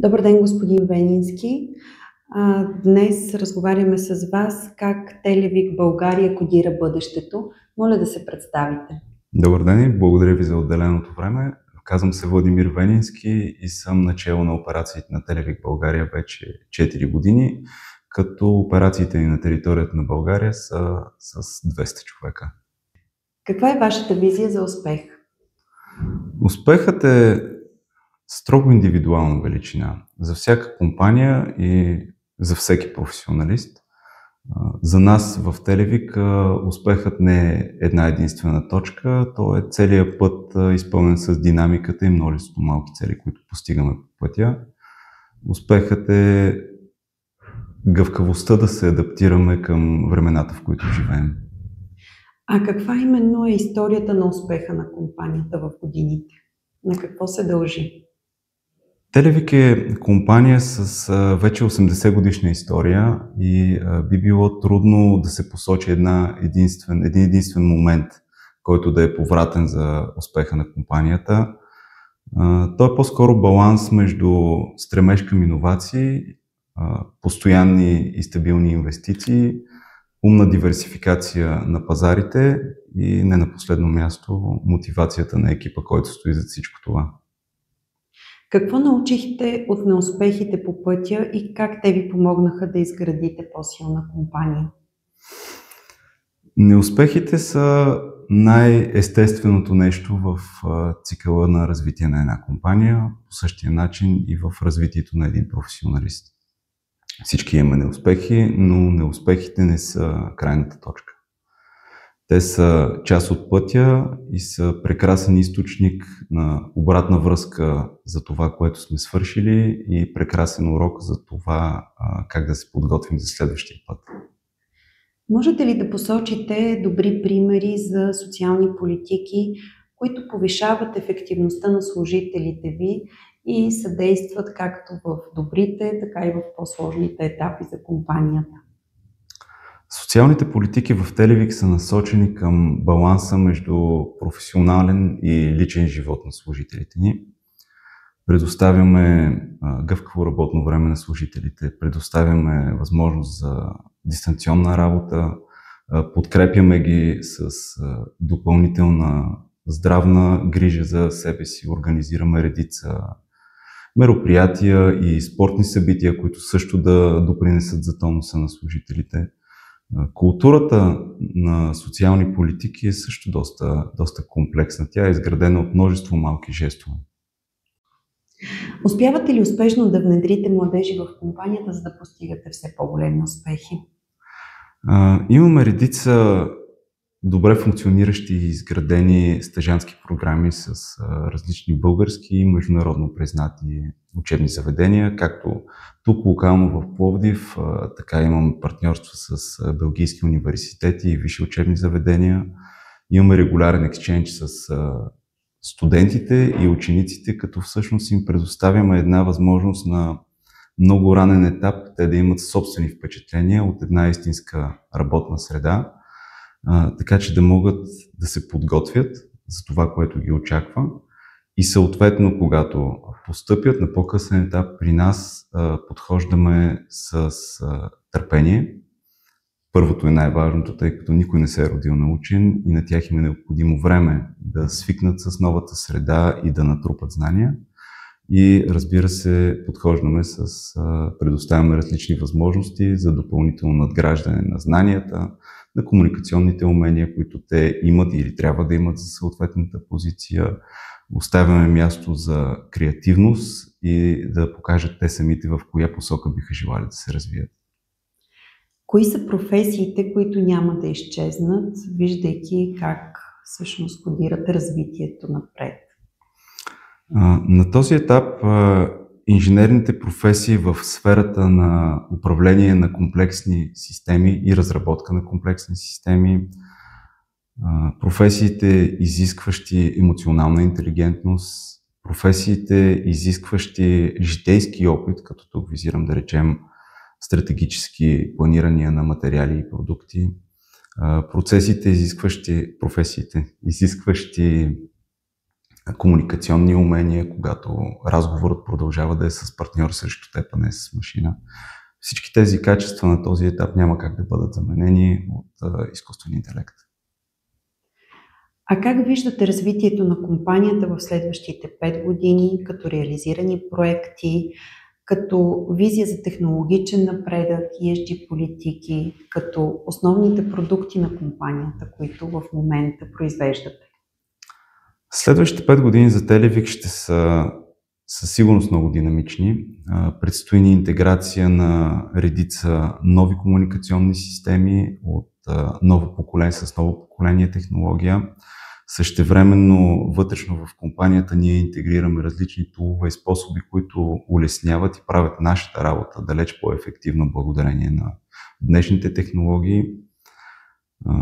Добър ден, господин Венински. Днес разговаряме с вас как Телевик България кодира бъдещето. Моля да се представите. Добър ден и благодаря ви за отделеното време. Казвам се Владимир Венински и съм начело на операциите на Телевик България вече 4 години, като операциите ни на територията на България са с 200 човека. Каква е вашата визия за успех? Успехът е строго индивидуална величина за всяка компания и за всеки професионалист. За нас в Телевик успехът не е една единствена точка, то е целият път, изпълнен с динамиката и множество малки цели, които постигаме по пътя. Успехът е гъвкавостта да се адаптираме към времената, в които живеем. А каква именно е историята на успеха на компанията в годините? На какво се дължи? Телевик е компания с вече 80 годишна история и би било трудно да се посочи един единствен момент, който да е повратен за успеха на компанията. Той е по-скоро баланс между стремеж към иновации, постоянни и стабилни инвестиции, умна диверсификация на пазарите и не на последно място мотивацията на екипа, който стои зад всичко това. Какво научихте от неуспехите по пътя и как те ви помогнаха да изградите по-силна компания? Неуспехите са най-естественото нещо в цикъла на развитие на една компания, по същия начин и в развитието на един професионалист. Всички имаме неуспехи, но неуспехите не са крайната точка. Те са част от пътя и са прекрасен източник на обратна връзка за това, което сме свършили и прекрасен урок за това как да се подготвим за следващия път. Можете ли да посочите добри примери за социални политики, които повишават ефективността на служителите ви и съдействат както в добрите, така и в по-сложните етапи за компанията? Социалните политики в Телевик са насочени към баланса между професионален и личен живот на служителите ни. Предоставяме гъвкаво работно време на служителите, предоставяме възможност за дистанционна работа, подкрепяме ги с допълнителна здравна грижа за себе си, организираме редица мероприятия и спортни събития, които също да допринесат за тонуса на служителите. Културата на социални политики е също доста комплексна. Тя е изградена от множество малки жестове. Успявате ли успешно да внедрите младежи в компанията, за да постигате все по-големи успехи? Имаме редица добре функциониращи и изградени стажантски програми с различни български и международно признати учебни заведения, както тук локално в Пловдив, така имаме партньорство с белгийски университети и висши учебни заведения. Имаме регулярен екшенч с студентите и учениците, като всъщност им предоставяме една възможност на много ранен етап те да имат собствени впечатления от една истинска работна среда, така че да могат да се подготвят за това, което ги очаква и съответно, когато постъпят на по-късен етап при нас, подхождаме с търпение. Първото е най-важното, тъй като никой не се е родил научен и на тях им е необходимо време да свикнат с новата среда и да натрупат знания. И разбира се, подхождаме предоставяме различни възможности за допълнително надграждане на знанията, на комуникационните умения, които те имат или трябва да имат за съответната позиция. Оставяме място за креативност и да покажат те самите в коя посока биха желали да се развият. Кои са професиите, които няма да изчезнат, виждайки как всъщност кодират развитието напред? На този етап инженерните професии в сферата на управление на комплексни системи и разработка на комплексни системи, професиите, изискващи емоционална интелигентност, професиите, изискващи житейски опит, като тук визирам да речем стратегически планирания на материали и продукти, професиите, изискващи комуникационни умения, когато разговорът продължава да е с партньор срещу теб, а не с машина. Всички тези качества на този етап няма как да бъдат заменени от изкуствен интелект. А как виждате развитието на компанията в следващите 5 години, като реализирани проекти, като визия за технологичен напредък, ESG политики, като основните продукти на компанията, които в момента произвеждате? Следващите 5 години за Телевик ще са със сигурност много динамични. Предстои ни интеграция на редица нови комуникационни системи от ново поколение с ново поколение технология. Същевременно вътрешно в компанията ние интегрираме различни тулове и способи, които улесняват и правят нашата работа далеч по-ефективна благодарение на днешните технологии.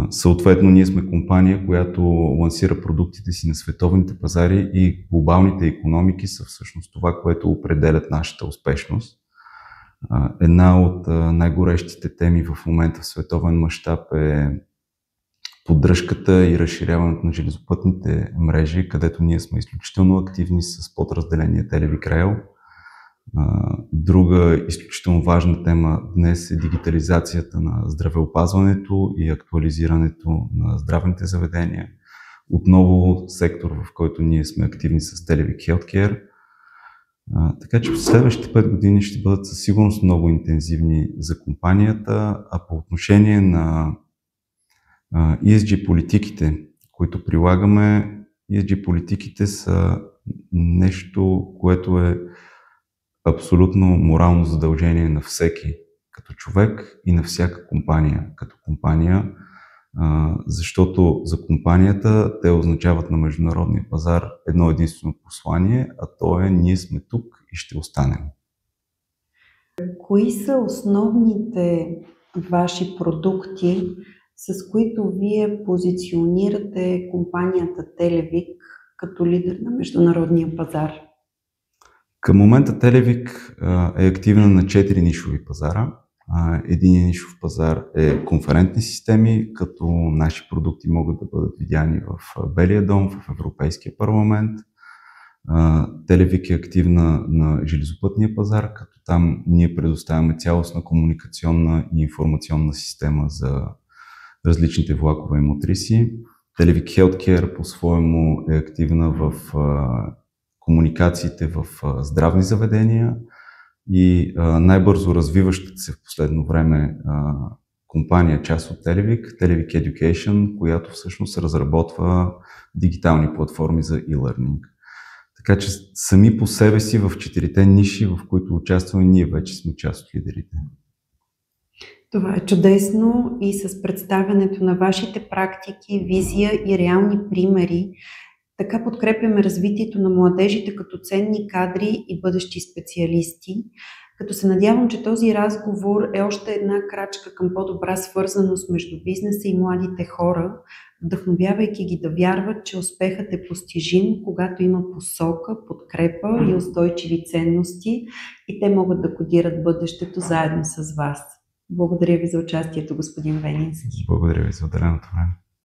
Съответно, ние сме компания, която лансира продуктите си на световните пазари и глобалните икономики са всъщност това, което определят нашата успешност. Една от най-горещите теми в момента в световен мащаб е поддръжката и разширяването на железопътните мрежи, където ние сме изключително активни с подразделение Телевик Рейл. Друга изключително важна тема днес е дигитализацията на здравеопазването и актуализирането на здравните заведения. Отново сектор, в който ние сме активни с Телевик Healthcare. Така че в следващите 5 години ще бъдат със сигурност много интензивни за компанията, а по отношение на ESG политиките, които прилагаме, ESG политиките са нещо, което е абсолютно морално задължение на всеки като човек и на всяка компания като компания, защото за компанията те означават на международния пазар едно единствено послание, а то е: ние сме тук и ще останем. Кои са основните ваши продукти, с които вие позиционирате компанията Телевик като лидер на международния пазар? Към момента Телевик е активна на 4 нишови пазара. Един нишов пазар е конферентни системи, като наши продукти могат да бъдат видяни в Белия дом, в Европейския парламент. Телевик е активна на железопътния пазар, като там ние предоставяме цялостна комуникационна и информационна система за различните влакове и мотриси. Телевик Healthcare по-своему е активна в комуникациите в здравни заведения и най-бързо развиващата се в последно време компания, част от Телевик, Телевик Education, която всъщност разработва дигитални платформи за e-learning. Така че сами по себе си в 4-те ниши, в които участваме, ние вече сме част от лидерите. Това е чудесно и с представянето на вашите практики, визия и реални примери, така подкрепяме развитието на младежите като ценни кадри и бъдещи специалисти, като се надявам, че този разговор е още една крачка към по-добра свързаност между бизнеса и младите хора, вдъхновявайки ги да вярват, че успехът е постижим, когато има посока, подкрепа и устойчиви ценности и те могат да кодират бъдещето заедно с вас. Благодаря ви за участието, господин Венински. Благодаря ви за отделеното време.